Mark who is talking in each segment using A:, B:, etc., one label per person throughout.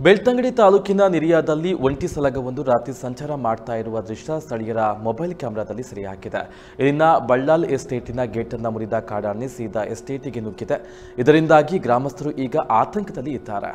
A: ಬೆಳ್ತಂಗಡಿ ತಾಲೂಕಿನ ನಿರಿಯಾದಲ್ಲಿ ಒಂಟಿ ಸಲಗವೊಂದು ರಾತ್ರಿ ಸಂಚಾರ ಮಾಡ್ತಾ ಇರುವ ದೃಶ್ಯ ಸ್ಥಳೀಯರ ಮೊಬೈಲ್ ಕ್ಯಾಮೆರಾದಲ್ಲಿ ಸೆರೆಯಾಗಿದೆ. ಇಲ್ಲಿನ ಬಳ್ಳಾಲ್ ಎಸ್ಟೇಟಿನ ಗೇಟ್ ಅನ್ನು ಮುರಿದ ಕಾಡಾನೆ ಸೀದಾ ಎಸ್ಟೇಟಿಗೆ ನುಗ್ಗಿದೆ. ಇದರಿಂದಾಗಿ ಗ್ರಾಮಸ್ಥರು ಈಗ ಆತಂಕದಲ್ಲಿ ಇದ್ದಾರೆ.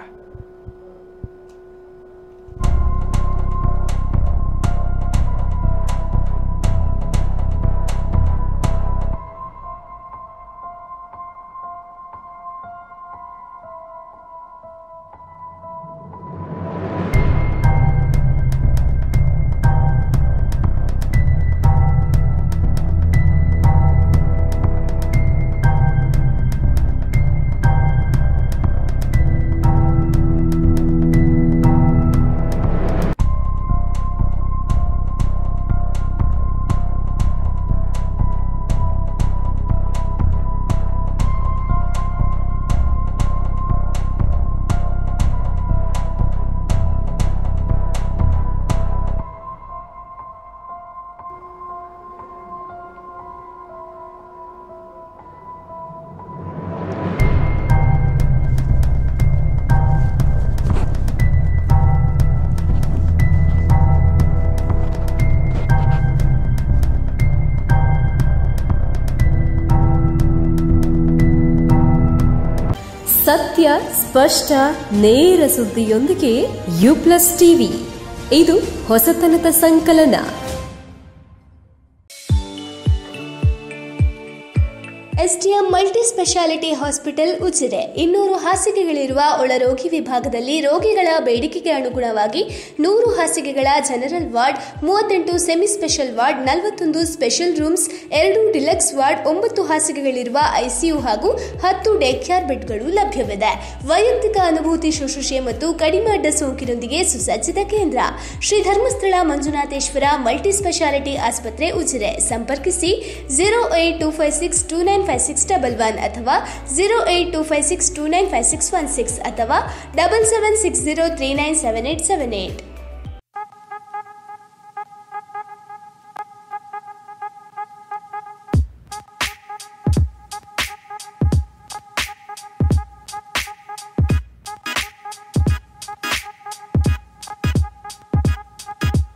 B: ಸತ್ಯ ಸ್ಪಷ್ಟ ನೇರ ಸುದ್ದಿಯೊಂದಿಗೆ ಯು+ ಟಿವಿ ಇದು ಹೊಸತನದ ಸಂಕಲನ. STM multi speciality hospital Ujire 200 ಹಾಸಿಗೆಗಳಿರುವ ಒಳರೋಗಿ ವಿಭಾಗದಲ್ಲಿ ರೋಗಿಗಳ ಬೇಡಿಕೆಗೆ ಅನುಗುಣವಾಗಿ 100 ಹಾಸಿಗೆಗಳ general ward, 38 semi special ward, 41 special rooms, 2 deluxe ward, 9 ಹಾಸಿಗೆಗಳಿರುವ ಐಸಿಯು ಹಾಗೂ 10 ಡೇ ಕೇರ್ ಬೆಡ್ಗಳು ಲಭ್ಯವಿದೆ. ವೈಯಕ್ತಿಕ ಅನುಭೂತಿ ಶುಶ್ರೂಷೆ ಮತ್ತು ಕಡಿಮೆ ಅಡ್ಡ ಸೋಂಕಿನೊಂದಿಗೆ ಸುಸಜ್ಜಿತ ಕೇಂದ್ರ. ಶ್ರೀ ಧರ್ಮಸ್ಥಳ ಮಂಜುನಾಥೇಶ್ವರ ಮಲ್ಟಿ ಸ್ಪೆಷಾಲಿಟಿ ಆಸ್ಪತ್ರೆ ಉಜಿರೆ. ಸಂಪರ್ಕಿಸಿ 08256295611 ಅಥವಾ 08256295616 ಅಥವಾ 7760397878.